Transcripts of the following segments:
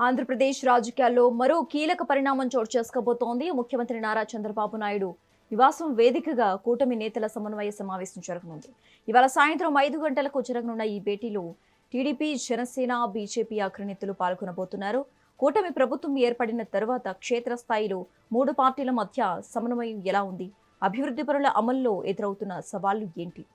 ఆంధ్రప్రదేశ్ రాజకీయాల్లో మరో కీలక పరిణామం చోటు చేసుకోబోతోంది. ముఖ్యమంత్రి నారా చంద్రబాబు నాయుడు నివాసం వేదికగా కూటమి నేతల సమన్వయ సమావేశం జరగనుంది. ఇవాళ సాయంత్రం 5 గంటలకు జరగనున్న ఈ భేటీలో టీడీపీ, జనసేన, బీజేపీ అగ్రనేతలు పాల్గొనబోతున్నారు. కూటమి ప్రభుత్వం ఏర్పడిన తర్వాత క్షేత్రస్థాయిలో 3 పార్టీల మధ్య సమన్వయం ఎలా ఉంది? అభివృద్ధి పనుల అమల్లో ఎదురవుతున్న సవాళ్లు ఏంటి?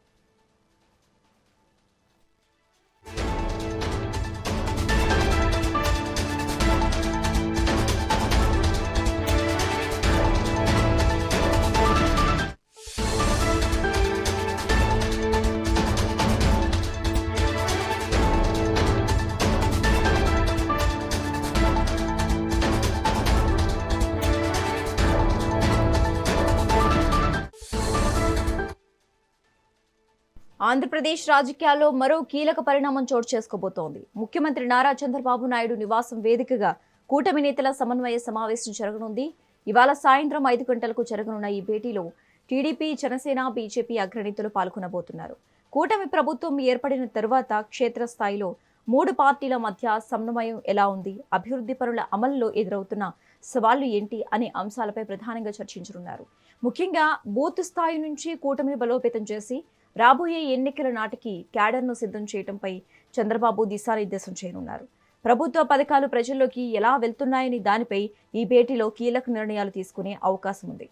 ఆంధ్రప్రదేశ్ రాజకీయాల్లో మరో కీలక పరిణామం చోటు చేసుకోబోతోంది. ముఖ్యమంత్రి నారా చంద్రబాబు నాయుడు నివాసం వేదికగా కూటమి నేతల సమన్వయ సమావేశం జరగనుంది. ఇవాళ సాయంత్రం 5 గంటలకు జరగనున్న ఈ భేటీలో టీడీపీ, జనసేన, బీజేపీ అగ్రనేతలు పాల్గొనబోతున్నారు. కూటమి ప్రభుత్వం ఏర్పడిన తర్వాత క్షేత్రస్థాయిలో 3 పార్టీల మధ్య సమన్వయం ఎలా ఉంది? అభివృద్ధి పనుల అమల్లో ఎదురవుతున్న సవాళ్లు ఏంటి అనే అంశాలపై ప్రధానంగా చర్చించనున్నారు. ముఖ్యంగా బూత్ స్థాయి నుంచి కూటమిని బలోపేతం చేసి రాబోయే ఎన్నికల నాటికి క్యాడర్ను సిద్ధం చేయడంపై చంద్రబాబు దిశానిర్దేశం చేయనున్నారు. ప్రభుత్వ పథకాలు ప్రజల్లోకి ఎలా వెళ్తున్నాయని దానిపై ఈ భేటీలో కీలక నిర్ణయాలు తీసుకునే అవకాశం ఉంది.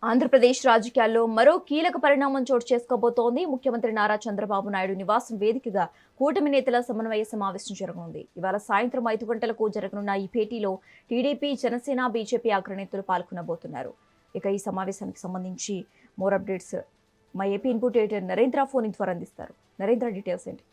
ఆంధ్రప్రదేశ్ రాజకీయాల్లో మరో కీలక పరిణామం చోటు చేసుకోబోతోంది. ముఖ్యమంత్రి నారా చంద్రబాబు నాయుడు నివాసం వేదికగా కూటమి నేతల సమన్వయ సమావేశం జరగనుంది. ఇవాళ సాయంత్రం 5 గంటలకు జరగనున్న ఈ భేటీలో టీడీపీ, జనసేన, బీజేపీ అగ్రనేతలు పాల్గొనబోతున్నారు. ఇక ఈ సమావేశానికి సంబంధించి మోర్ అప్డేట్స్ మా AP input editor Narendra phone ద్వారా అందిస్తారు. నరేంద్ర, డీటెయిల్స్ ఏంటి?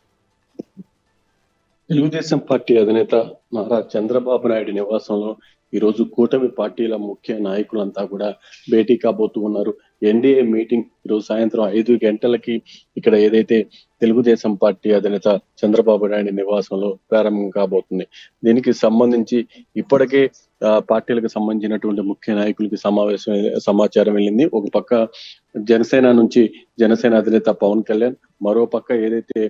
తెలుగుదేశం పార్టీ అధినేత నారా చంద్రబాబు నాయుడు నివాసంలో ఈ రోజు కూటమి పార్టీల ముఖ్య నాయకులంతా కూడా భేటీ కాబోతూ ఉన్నారు. ఎన్డీఏ మీటింగ్ ఈరోజు సాయంత్రం 5 గంటలకి ఇక్కడ ఏదైతే తెలుగుదేశం పార్టీ అధినేత చంద్రబాబు నాయుడు నివాసంలో ప్రారంభం కాబోతుంది. దీనికి సంబంధించి ఇప్పటికే పార్టీలకు సంబంధించినటువంటి ముఖ్య నాయకులకి సమాచారం వెళ్ళింది. ఒక పక్క జనసేన నుంచి జనసేన అధినేత పవన్ కళ్యాణ్, మరో పక్క ఏదైతే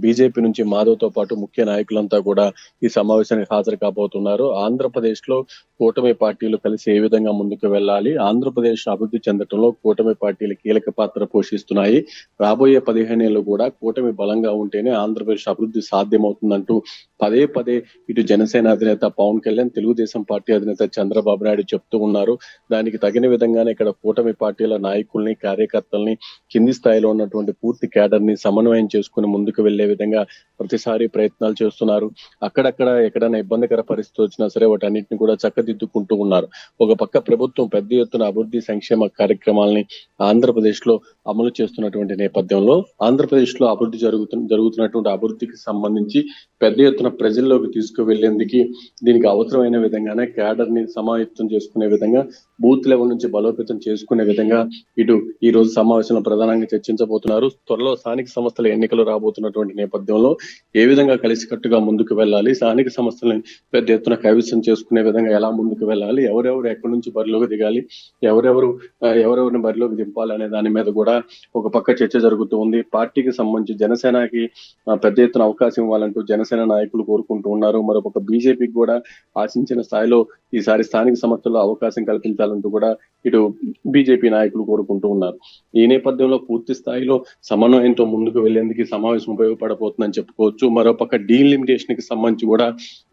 బీజేపీ నుంచి మాధవ్తో పాటు ముఖ్య నాయకులంతా కూడా ఈ సమావేశానికి హాజరు కాబోతున్నారు. ఆంధ్రప్రదేశ్ లో కూటమి పార్టీలు కలిసి ఏ విధంగా ముందుకు వెళ్ళాలి, ఆంధ్రప్రదేశ్ అభివృద్ధి చెందడంలో కూటమి పార్టీలు కీలక పాత్ర పోషిస్తున్నాయి, రాబోయే 15 ఏళ్ళు కూడా కూటమి బలంగా ఉంటేనే ఆంధ్రప్రదేశ్ అభివృద్ధి సాధ్యమవుతుందంటూ పదే పదే ఇటు జనసేన అధినేత పవన్ కళ్యాణ్, తెలుగుదేశం పార్టీ అధినేత చంద్రబాబు నాయుడు చెప్తూ ఉన్నారు. దానికి తగిన విధంగానే ఇక్కడ కూటమి పార్టీల నాయకుల్ని, కార్యకర్తల్ని, కింది స్థాయిలో ఉన్నటువంటి పూర్తి క్యాడర్ ని సమన్వయం చేసుకుని ముందుకు వెళ్లే విధంగా ప్రతిసారి ప్రయత్నాలు చేస్తున్నారు. అక్కడక్కడ ఎక్కడైనా ఇబ్బందికర పరిస్థితి వచ్చినా సరే వాటన్నిటిని కూడా చక్కదిద్దుకుంటూ ఉన్నారు. ఒక పక్క ప్రభుత్వం పెద్ద ఎత్తున అభివృద్ధి సంక్షేమ కార్యక్రమాలని ఆంధ్రప్రదేశ్ లో అమలు చేస్తున్నటువంటి నేపథ్యంలో ఆంధ్రప్రదేశ్ లో జరుగుతున్నటువంటి అభివృద్ధికి సంబంధించి పెద్ద ఎత్తున ప్రజల్లోకి తీసుకువెళ్లేందుకు దీనికి అవసరమైన విధంగానే క్యాడర్ ని సమాయత్తం చేసుకునే విధంగా, బూత్ లెవెల్ నుంచి బలోపేతం చేసుకునే విధంగా ఇటు ఈ రోజు సమావేశంలో ప్రధానంగా చర్చించబోతున్నారు. త్వరలో స్థానిక సంస్థల ఎన్నికలు రాబోతున్నటువంటి నేపథ్యంలో ఏ విధంగా కలిసికట్టుగా ముందుకు వెళ్ళాలి, స్థానిక సంస్థలను పెద్ద ఎత్తున కైవసం చేసుకునే విధంగా ఎలా ముందుకు వెళ్ళాలి, ఎవరెవరు ఎక్కడి నుంచి బరిలోకి దిగాలి, ఎవరెవరిని బరిలోకి దింపాలి అనే దాని మీద కూడా ఒక పక్క చర్చ జరుగుతూ ఉంది. పార్టీకి సంబంధించి జనసేనకి పెద్ద ఎత్తున అవకాశం ఇవ్వాలంటూ జనసేన నాయకులు కోరుకుంటూ ఉన్నారు. మరొక బీజేపీకి కూడా ఆశించిన స్థాయిలో ఈసారి స్థానిక సంస్థల్లో అవకాశం కల్పించాలంటూ కూడా ఇటు బీజేపీ నాయకులు కోరుకుంటూ ఉన్నారు. ఈ నేపథ్యంలో పూర్తి స్థాయిలో సమన్వయంతో ముందుకు వెళ్లేందుకు సమావేశం ఉపయోగపడబోతుందని చెప్పుకోవచ్చు. మరోపక్క డీలిమిటేషన్ కి సంబంధించి కూడా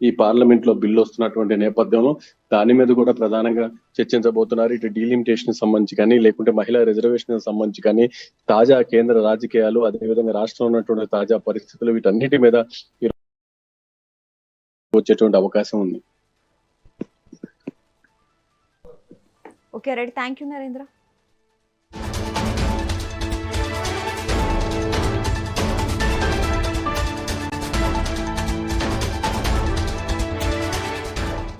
ఈ పార్లమెంట్ లో బిల్లు వస్తున్నటువంటి నేపథ్యంలో దాని మీద కూడా ప్రధానంగా చర్చించబోతున్నారు. ఇటు డీలిమిటేషన్ సంబంధించి కానీ, లేకుంటే మహిళా రిజర్వేషన్ సంబంధించి కానీ, తాజా కేంద్ర రాజకీయాలు, అదేవిధంగా రాష్ట్రంలో ఉన్నటువంటి తాజా పరిస్థితులు, వీటన్నిటి మీద వచ్చేటువంటి అవకాశం ఉంది. Okay right, thank you Narendra.